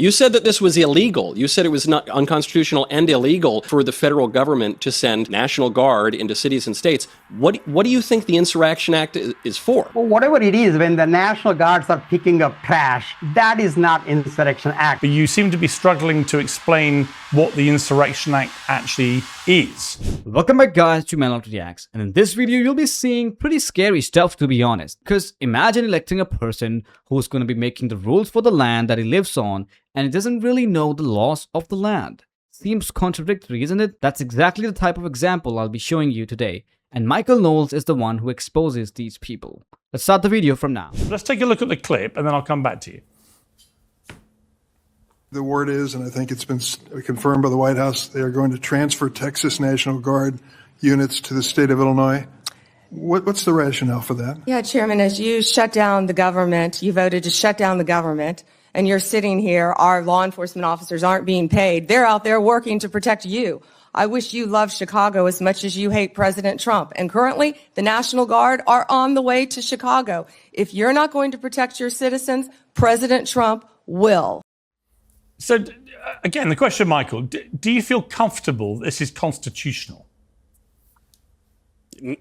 You said that this was illegal. You said it was not unconstitutional and illegal for the federal government to send National Guard into cities and states. What do you think the Insurrection Act is for? Well, whatever it is, when the National Guards are picking up trash, that is not Insurrection Act. But you seem to be struggling to explain what the Insurrection Act actually is. Welcome back, guys, to Melon Reacts, and in this video you'll be seeing pretty scary stuff, to be honest. Because imagine electing a person who's going to be making the rules for the land that he lives on, and he doesn't really know the laws of the land. Seems contradictory, isn't it? That's exactly the type of example I'll be showing you today, and Michael Knowles is the one who exposes these people. Let's start the video from now. Let's take a look at the clip and then I'll come back to you. The word is, and I think it's been confirmed by the White House, they are going to transfer Texas National Guard units to the state of Illinois. What's the rationale for that? Yeah, Chairman, as you shut down the government, you voted to shut down the government, and you're sitting here, our law enforcement officers aren't being paid. They're out there working to protect you. I wish you loved Chicago as much as you hate President Trump. And currently, the National Guard are on the way to Chicago. If you're not going to protect your citizens, President Trump will. So, again, the question, Michael, do you feel comfortable this is constitutional?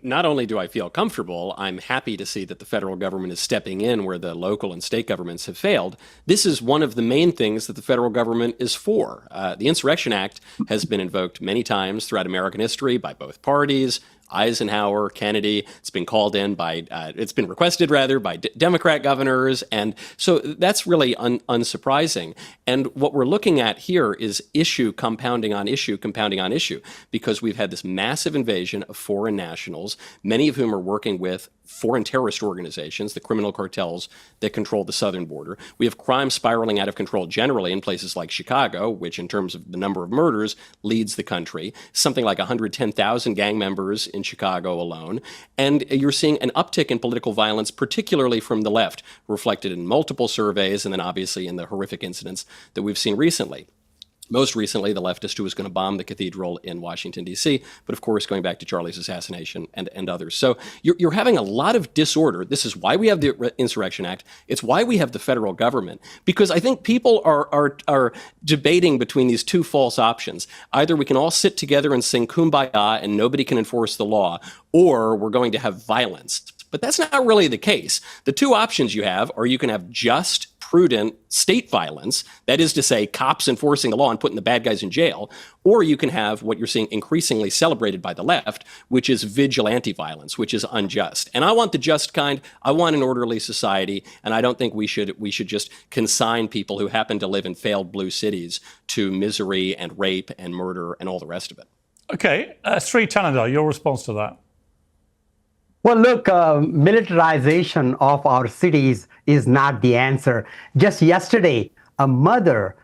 Not only do I feel comfortable, I'm happy to see that the federal government is stepping in where the local and state governments have failed. This is one of the main things that the federal government is for. The Insurrection Act has been invoked many times throughout American history by both parties. Eisenhower, Kennedy, it's been called in by, it's been requested rather by Democrat governors. And so that's really unsurprising. And what we're looking at here is issue compounding on issue, because we've had this massive invasion of foreign nationals, many of whom are working with foreign terrorist organizations, the criminal cartels that control the southern border. We have crime spiraling out of control generally in places like Chicago, which in terms of the number of murders leads the country, something like 110,000 gang members in Chicago alone. And you're seeing an uptick in political violence, particularly from the left, reflected in multiple surveys and then obviously in the horrific incidents that we've seen recently. Most recently, the leftist who was going to bomb the cathedral in Washington, D.C., but of course, going back to Charlie's assassination and others. So you're having a lot of disorder. This is why we have the Insurrection Act. It's why we have the federal government, because I think people are debating between these two false options. Either we can all sit together and sing Kumbaya and nobody can enforce the law, or we're going to have violence. But that's not really the case. The two options you have are you can have just, prudent state violence, that is to say, cops enforcing the law and putting the bad guys in jail, or you can have what you're seeing increasingly celebrated by the left, which is vigilante violence, which is unjust. And I want the just kind. I want an orderly society, and I don't think we should just consign people who happen to live in failed blue cities to misery and rape and murder and all the rest of it. Okay, Sri Tanada, your response to that? Well, look, militarization of our cities is not the answer. Just yesterday, a mother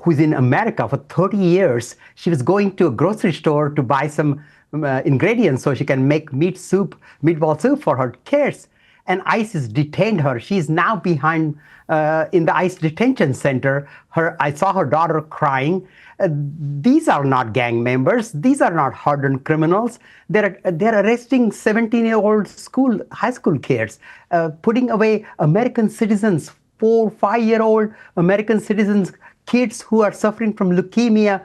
who's in America for 30 years, she was going to a grocery store to buy some ingredients so she can make meatball soup for her kids. And ISIS detained her. She's now behind in the ICE detention center. I saw her daughter crying. These are not gang members. These are not hardened criminals. They're arresting 17-year-old high school kids, putting away American citizens, 4, 5-year-old American citizens, kids who are suffering from leukemia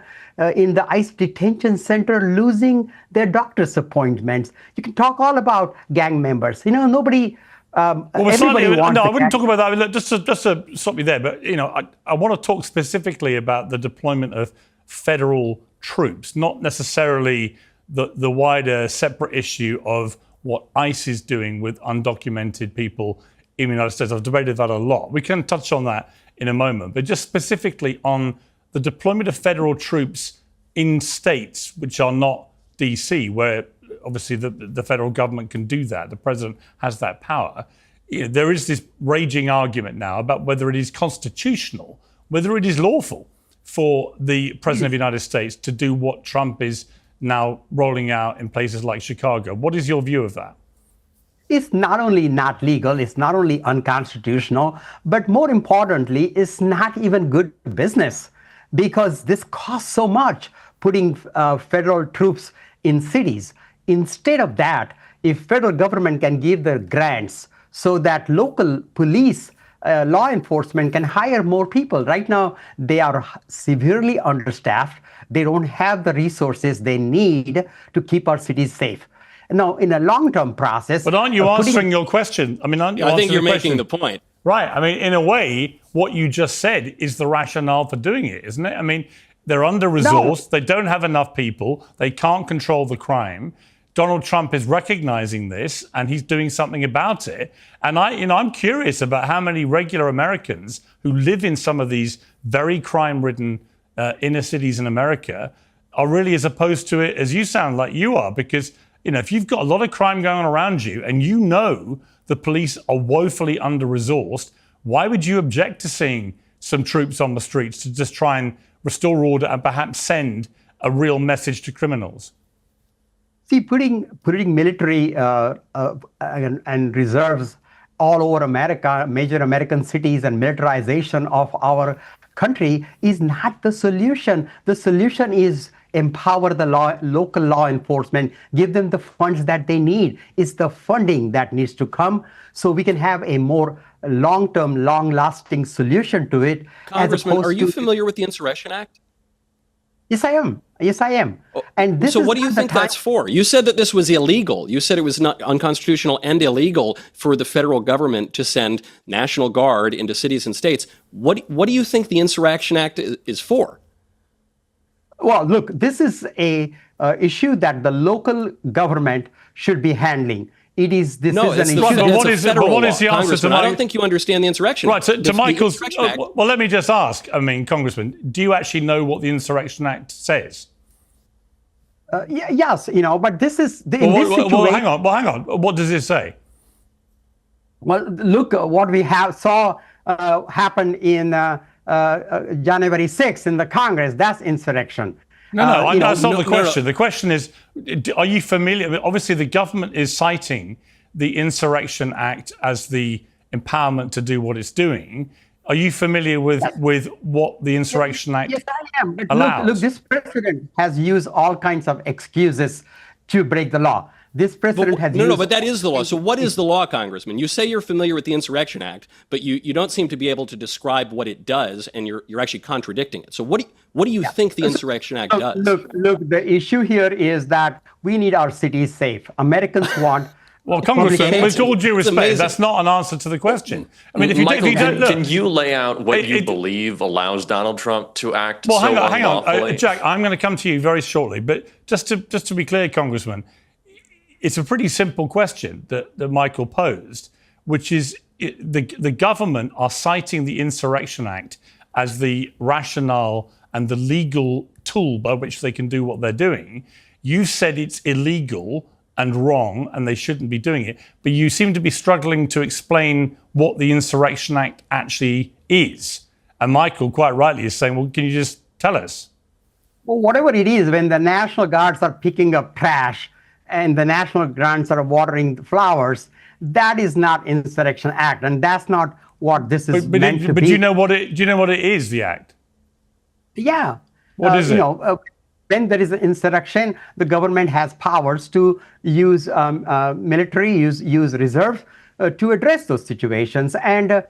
in the ICE detention center, losing their doctor's appointments. You can talk all about gang members. You know, nobody. Everybody wants. No, I wouldn't talk about that. Look, just to stop you there, but you know, I want to talk specifically about the deployment of federal troops, not necessarily the wider separate issue of what ICE is doing with undocumented people in the United States. I've debated that a lot. We can touch on that in a moment, but just specifically on the deployment of federal troops in states which are not DC, where obviously the federal government can do that. The president has that power. You know, there is this raging argument now about whether it is constitutional, whether it is lawful for the president of the United States to do what Trump is now rolling out in places like Chicago. What is your view of that? It's not only not legal, it's not only unconstitutional, but more importantly, it's not even good business, because this costs so much putting federal troops in cities. Instead of that, if federal government can give the grants so that local police law enforcement can hire more people. Right now, they are severely understaffed. They don't have the resources they need to keep our cities safe. Now, in a long-term process... But aren't you answering your question? I mean, aren't you I think answering you're the making question? the point. Right. I mean, in a way, what you just said is the rationale for doing it, isn't it? I mean, they're under-resourced. They don't have enough people. They can't control the crime. Donald Trump is recognizing this, and he's doing something about it. And I'm curious about how many regular Americans who live in some of these very crime-ridden inner cities in America are really as opposed to it as you sound like you are. Because, if you've got a lot of crime going on around you and the police are woefully under-resourced, why would you object to seeing some troops on the streets to just try and restore order and perhaps send a real message to criminals? See, putting military and reserves all over America, major American cities, and militarization of our country is not the solution. The solution is empower the local law enforcement, give them the funds that they need. It's the funding that needs to come so we can have a more long-term, long-lasting solution to it. Congressman, are you familiar with the Insurrection Act? Yes, I am. Yes, I am. And this so what do you think that's for? You said that this was illegal. You said it was not unconstitutional and illegal for the federal government to send National Guard into cities and states. What do you think the Insurrection Act is for? Well, look, this is a issue that the local government should be handling. This is an issue. What is the answer to I don't think you understand the Insurrection Act. Right, to Michael's... well, let me just ask, Congressman, do you actually know what the Insurrection Act says? Yes, but this is... hang on. What does it say? Well, look, what we saw happen in January 6th in the Congress, that's insurrection. That's not the question. The question is, are you familiar? Obviously, the government is citing the Insurrection Act as the empowerment to do what it's doing. Are you familiar with what the Insurrection Act allows? Yes, I am. But look, this president has used all kinds of excuses to break the law. This president has used... but that is the law. So what is the law, Congressman? You say you're familiar with the Insurrection Act, but you don't seem to be able to describe what it does, and you're actually contradicting it. So what do you think the Insurrection Act does? Look, the issue here is that we need our cities safe. Americans want... Well, Congressman, with all due respect, that's not an answer to the question. I mean, can you lay out what you believe allows Donald Trump to act so unlawfully? Hang on, Jack, I'm going to come to you very shortly, but just to be clear, Congressman, it's a pretty simple question that Michael posed, which is the government are citing the Insurrection Act as the rationale and the legal tool by which they can do what they're doing. You said it's illegal and wrong and they shouldn't be doing it, but you seem to be struggling to explain what the Insurrection Act actually is. And Michael, quite rightly, is saying, well, can you just tell us? Well, whatever it is, when the National Guards are picking up trash and the National Guards are watering the flowers, that is not Insurrection Act, and that's not what this is meant to be. But do you know what it is, the act? Yeah. What is it? When there is an insurrection, the government has powers to use military, use reserve to address those situations. And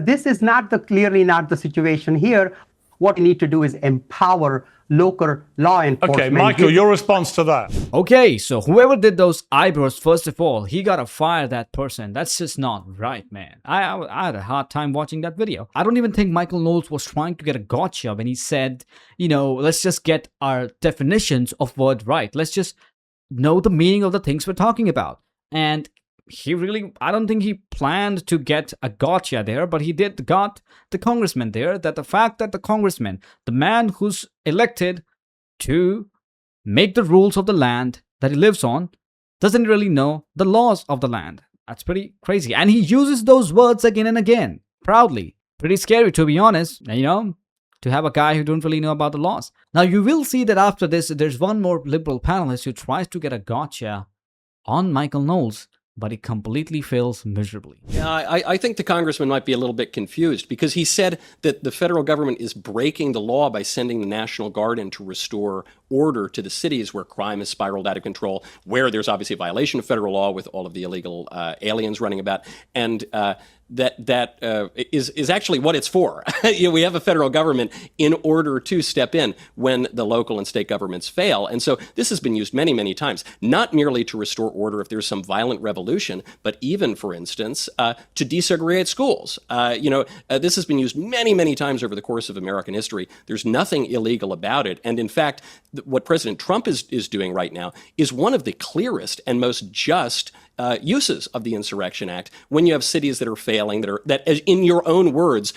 this is clearly not the situation here. What we need to do is empower local law enforcement. Okay, Michael, your response to that. Okay, so whoever did those eyebrows, first of all, he gotta fire that person. That's just not right, man. I had a hard time watching that video. I don't even think Michael Knowles was trying to get a gotcha when he said, let's just get our definitions of word right. Let's just know the meaning of the things we're talking about. And I don't think he planned to get a gotcha there, but he got the congressman there, that the fact that the congressman, the man who's elected to make the rules of the land that he lives on, doesn't really know the laws of the land. That's pretty crazy. And he uses those words again and again, proudly. Pretty scary, to be honest, to have a guy who don't really know about the laws. Now, you will see that after this, there's one more liberal panelist who tries to get a gotcha on Michael Knowles, but he completely fails miserably. Yeah, I think the congressman might be a little bit confused because he said that the federal government is breaking the law by sending the National Guard in to restore order to the cities where crime has spiraled out of control, where there's obviously a violation of federal law with all of the illegal aliens running about. And is actually what it's for. We have a federal government in order to step in when the local and state governments fail. And so this has been used many, many times, not merely to restore order if there's some violent revolution, but even, for instance, to desegregate schools. This has been used many, many times over the course of American history. There's nothing illegal about it. And in fact, what President Trump is doing right now is one of the clearest and most just uses of the Insurrection Act when you have cities that are failing, that in your own words,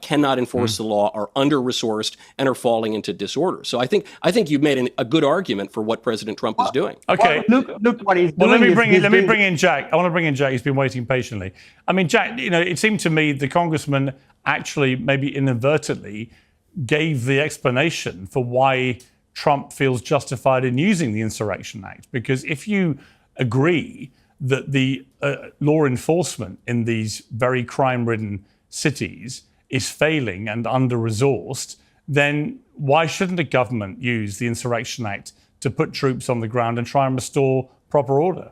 cannot enforce the law, are under-resourced, and are falling into disorder. So I think you've made a good argument for what President Trump is doing. Okay. Look what he's doing. Well, let me bring in Jack. I want to bring in Jack. He's been waiting patiently. I mean, Jack, it seemed to me the congressman actually, maybe inadvertently, gave the explanation for why Trump feels justified in using the Insurrection Act. Because if you agree that the law enforcement in these very crime-ridden cities is failing and under-resourced, then why shouldn't the government use the Insurrection Act to put troops on the ground and try and restore proper order?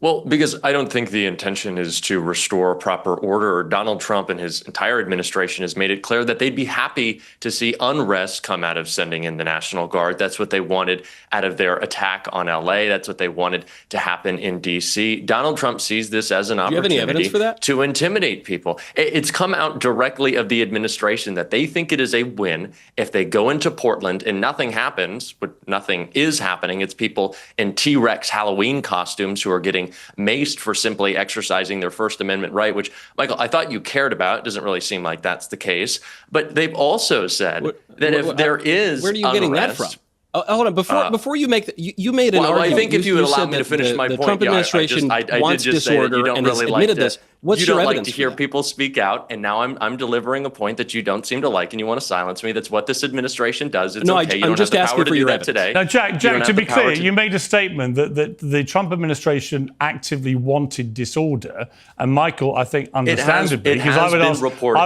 Well, because I don't think the intention is to restore proper order. Donald Trump and his entire administration has made it clear that they'd be happy to see unrest come out of sending in the National Guard. That's what they wanted out of their attack on LA. That's what they wanted to happen in D.C. Donald Trump sees this as an opportunity any evidence for that? to intimidate people. It's come out directly of the administration that they think it is a win if they go into Portland and nothing happens, but nothing is happening. It's people in T-Rex Halloween costumes who are getting maced for simply exercising their First Amendment right, which, Michael, I thought you cared about. It doesn't really seem like that's the case. But they've also said that if there is where are you getting that from? Hold on, before you make you made an argument. I think if you would allow me to finish my the point, Trump administration wants disorder and has admitted this. What's you your don't like evidence to hear for that? people speak out, and now I'm delivering a point that you don't seem to like, and you want to silence me. That's what this administration does. It's okay. You I'm don't just have the power asking to for do your that evidence. today. Now, Jack, You don't to have be the power clear, to- you made a statement that the Trump administration actively wanted disorder, and Michael, I think, understandably, because I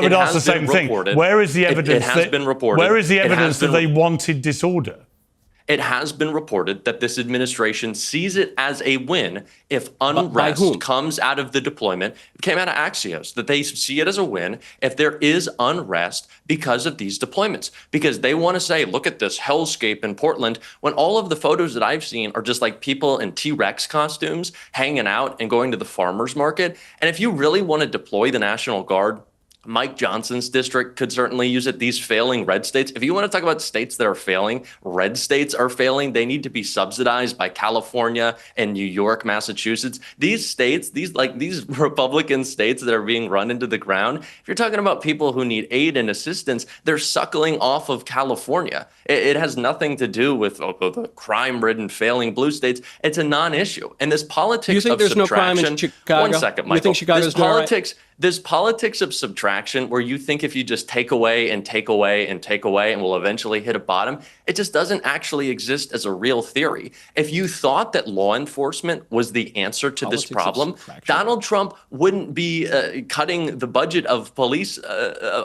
would ask the same thing. Where is the evidence? It has been reported. Where is the It has evidence that been- they wanted disorder? It has been reported that this administration sees it as a win if by unrest whom? comes out of the deployment. It came out of Axios, that they see it as a win if there is unrest because of these deployments. Because they want to say, look at this hellscape in Portland, when all of the photos that I've seen are just like people in T-Rex costumes hanging out and going to the farmer's market. And if you really want to deploy the National Guard, Mike Johnson's district could certainly use it. These failing red states. If you want to talk about states that are failing, red states are failing. They need to be subsidized by California and New York, Massachusetts. These states, these Republican states that are being run into the ground. If you're talking about people who need aid and assistance, they're suckling off of California. It has nothing to do with the crime-ridden, failing blue states. It's a non-issue. And this politics You think of there's no subtraction. crime in Chicago? One second, Michael. You think Chicago's doing all right? This politics of subtraction, where you think if you just take away and take away and take away and we'll eventually hit a bottom, it just doesn't actually exist as a real theory. If you thought that law enforcement was the answer to this problem, Donald Trump wouldn't be cutting the budget of police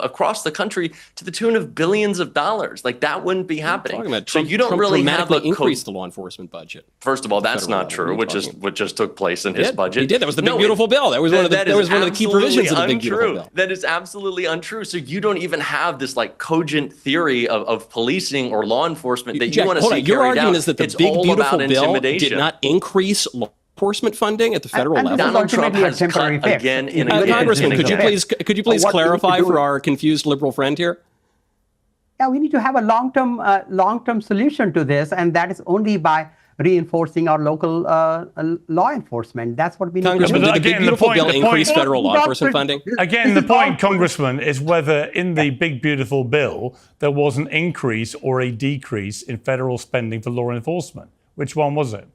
across the country to the tune of billions of dollars. Like, that wouldn't be happening. So you don't really dramatically increase the law enforcement budget. First of all, that's not true. What just took place in his budget. He did. That was the big beautiful bill. That was one of the key provisions of the big beautiful bill. That is absolutely untrue. So you don't even have this like cogent theory of policing or law enforcement that you want to see carried out. Your argument is that the It's big all beautiful about bill intimidation. did not increase law enforcement funding at the federal level. Donald Trump has cut again and again. Congressman, could you please clarify for our confused liberal friend here? Yeah, we need to have a long-term solution to this, and that is only by reinforcing our local law enforcement. That's what we need to do. Congressman, did the big beautiful bill increase federal law enforcement funding? Again, the point, Congressman, is whether in the big beautiful bill there was an increase or a decrease in federal spending for law enforcement. Which one was it?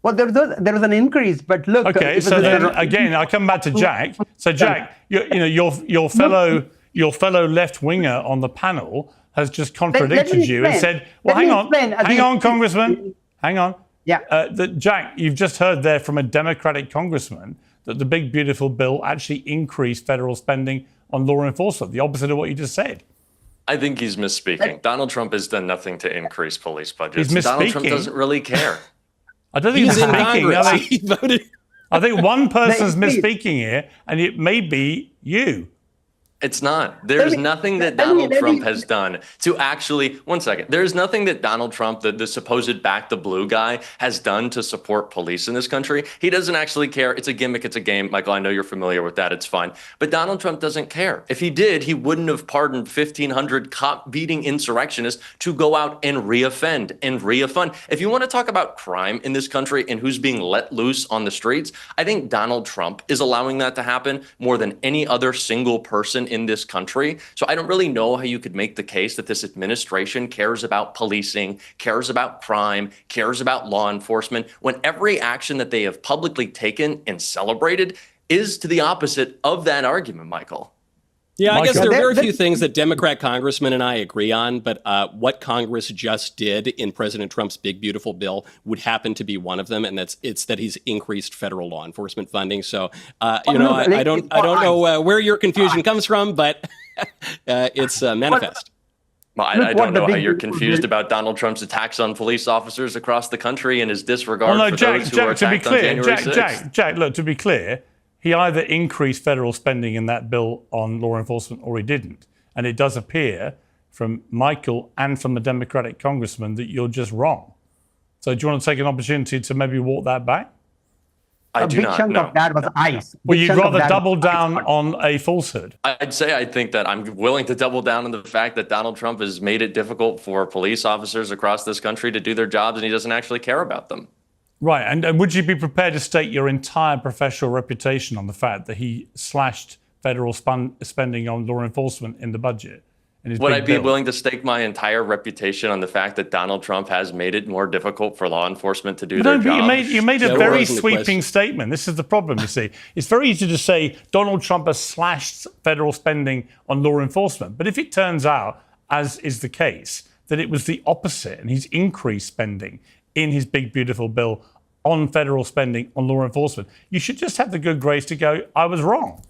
Well, there was an increase, but look. Okay, so then again, I come back to Jack. So Jack, your fellow left winger on the panel has just contradicted you and said, "Well, hang on, Congressman, hang on." Yeah. Jack, you've just heard there from a Democratic congressman that the big beautiful bill actually increased federal spending on law enforcement. The opposite of what you just said. I think he's misspeaking. Donald Trump has done nothing to increase police budgets. He's misspeaking. Donald Trump doesn't really care. I don't think he's in speaking. Congress. He voted. I think one person's Please. misspeaking here, and it may be you. It's not. There's nothing that Donald Trump has done to actually, one second, there's nothing that Donald Trump, the supposed back the blue guy, has done to support police in this country. He doesn't actually care. It's a gimmick. It's a game. Michael, I know you're familiar with that. It's fine. But Donald Trump doesn't care. If he did, he wouldn't have pardoned 1,500 cop-beating insurrectionists to go out and reoffend and reoffend. If you want to talk about crime in this country and who's being let loose on the streets, I think Donald Trump is allowing that to happen more than any other single person in this country. So I don't really know how you could make the case that this administration cares about policing, cares about crime, cares about law enforcement, when every action that they have publicly taken and celebrated is to the opposite of that argument, Michael. Yeah, I guess Michael. there are very few things that Democrat congressmen and I agree on, but what Congress just did in President Trump's big, beautiful bill would happen to be one of them, and it's that he's increased federal law enforcement funding. So, I don't know where your confusion comes from, but it's manifest. Well, I don't know how you're confused about Donald Trump's attacks on police officers across the country and his disregard for those who were attacked on January 6th. Jack, look, to be clear, he either increased federal spending in that bill on law enforcement or he didn't. And it does appear from Michael and from the Democratic congressman that you're just wrong. So do you want to take an opportunity to maybe walk that back? I do not. A big chunk of that was ice. Well, you'd rather double down on a falsehood. I'd say I think that I'm willing to double down on the fact that Donald Trump has made it difficult for police officers across this country to do their jobs, and he doesn't actually care about them. Right. And would you be prepared to stake your entire professional reputation on the fact that he slashed federal spending on law enforcement in the budget? Would I be willing to stake my entire reputation on the fact that Donald Trump has made it more difficult for law enforcement to do their job? You made a very sweeping statement. This is the problem, you see. It's very easy to say Donald Trump has slashed federal spending on law enforcement. But if it turns out, as is the case, that it was the opposite and he's increased spending in his big, beautiful bill on federal spending on law enforcement, you should just have the good grace to go, I was wrong.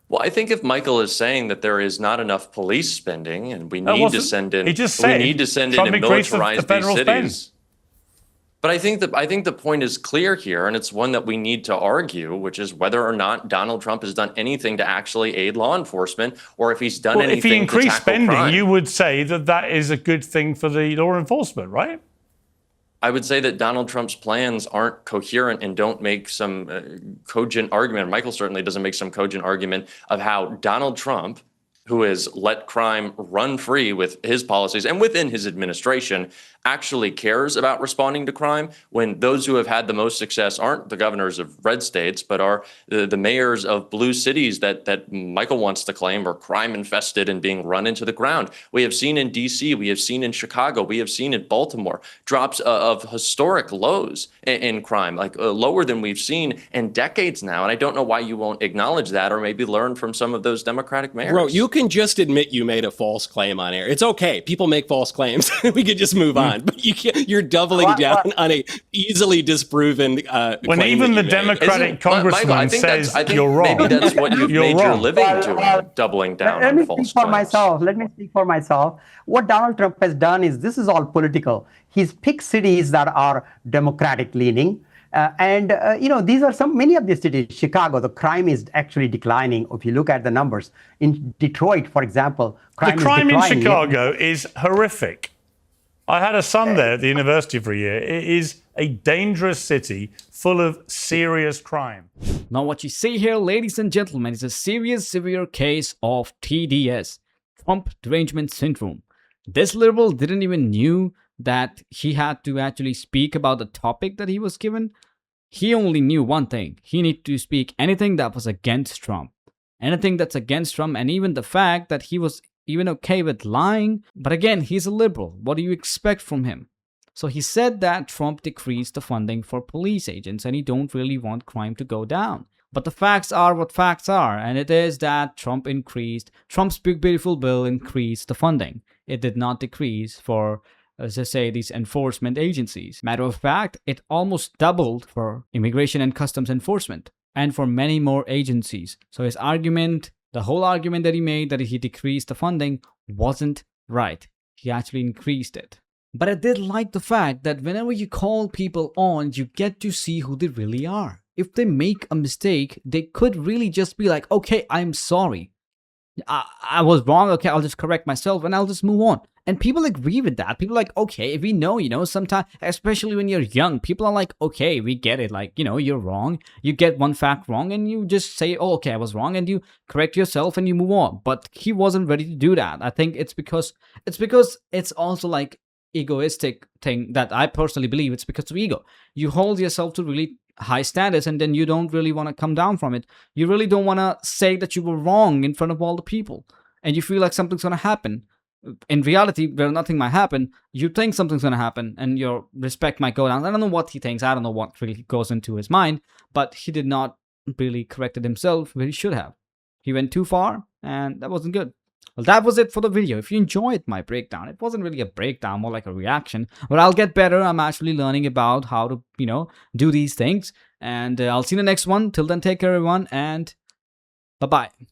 Well, I think if Michael is saying that there is not enough police spending and we need to send in, and militarize these cities. But I think the point is clear here, and it's one that we need to argue, which is whether or not Donald Trump has done anything to actually aid law enforcement, or if he's done anything to tackle crime. If he increased spending, you would say that that is a good thing for the law enforcement, right? I would say that Donald Trump's plans aren't coherent and don't make some cogent argument. Michael certainly doesn't make some cogent argument of how Donald Trump, who has let crime run free with his policies and within his administration, actually cares about responding to crime, when those who have had the most success aren't the governors of red states, but are the mayors of blue cities that Michael wants to claim are crime infested and being run into the ground. We have seen in D.C., we have seen in Chicago, we have seen in Baltimore drops of historic lows in crime, like lower than we've seen in decades now. And I don't know why you won't acknowledge that or maybe learn from some of those Democratic mayors. Bro, you can just admit you made a false claim on air. It's okay. People make false claims. We could just move on. But you're doubling down on a easily disproven when even the Democratic congressman says you're wrong. Maybe that's what you've made your living doing, doubling down on false claims. Let me speak for myself. What Donald Trump has done is this is all political. He's picked cities that are Democratic leaning. These are many of these cities. Chicago, the crime is actually declining. If you look at the numbers in Detroit, for example, the crime in Chicago is horrific. I had a son there at the university for a year. It is a dangerous city full of serious crime. Now what you see here, ladies and gentlemen, is a serious, severe case of TDS, Trump Derangement Syndrome. This liberal didn't even knew that he had to actually speak about the topic that he was given. He only knew one thing. He needed to speak anything that was against Trump. Anything that's against Trump, and even the fact that he was even okay with lying. But again, he's a liberal. What do you expect from him? So he said that Trump decreased the funding for police agents and he don't really want crime to go down. But the facts are what facts are, and it is that Trump's big beautiful bill increased the funding. It did not decrease for, as I say, these enforcement agencies. Matter of fact, it almost doubled for immigration and customs enforcement and for many more agencies. So his argument, the whole argument that he made that he decreased the funding wasn't right. He actually increased it. But I did like the fact that whenever you call people on, you get to see who they really are. if they make a mistake, they could really just be like, okay, I'm sorry. I was wrong. Okay, I'll just correct myself and I'll just move on. And people agree with that. People are like, okay, we know, sometimes, especially when you're young, people are like, okay, we get it. Like, you're wrong. You get one fact wrong and you just say, oh, okay, I was wrong. And you correct yourself and you move on. But he wasn't ready to do that. I think it's because it's also like egoistic thing that I personally believe it's because of ego. You hold yourself to really high standards and then you don't really want to come down from it. You really don't want to say that you were wrong in front of all the people. And you feel like something's going to happen. In reality, where nothing might happen, you think something's going to happen and your respect might go down. I don't know what he thinks. I don't know what really goes into his mind, but he did not really corrected himself where he should have. He went too far and that wasn't good. Well, that was it for the video. If you enjoyed my breakdown, it wasn't really a breakdown, more like a reaction, but I'll get better. I'm actually learning about how to, do these things, and I'll see you in the next one. Till then, take care, everyone, and bye-bye.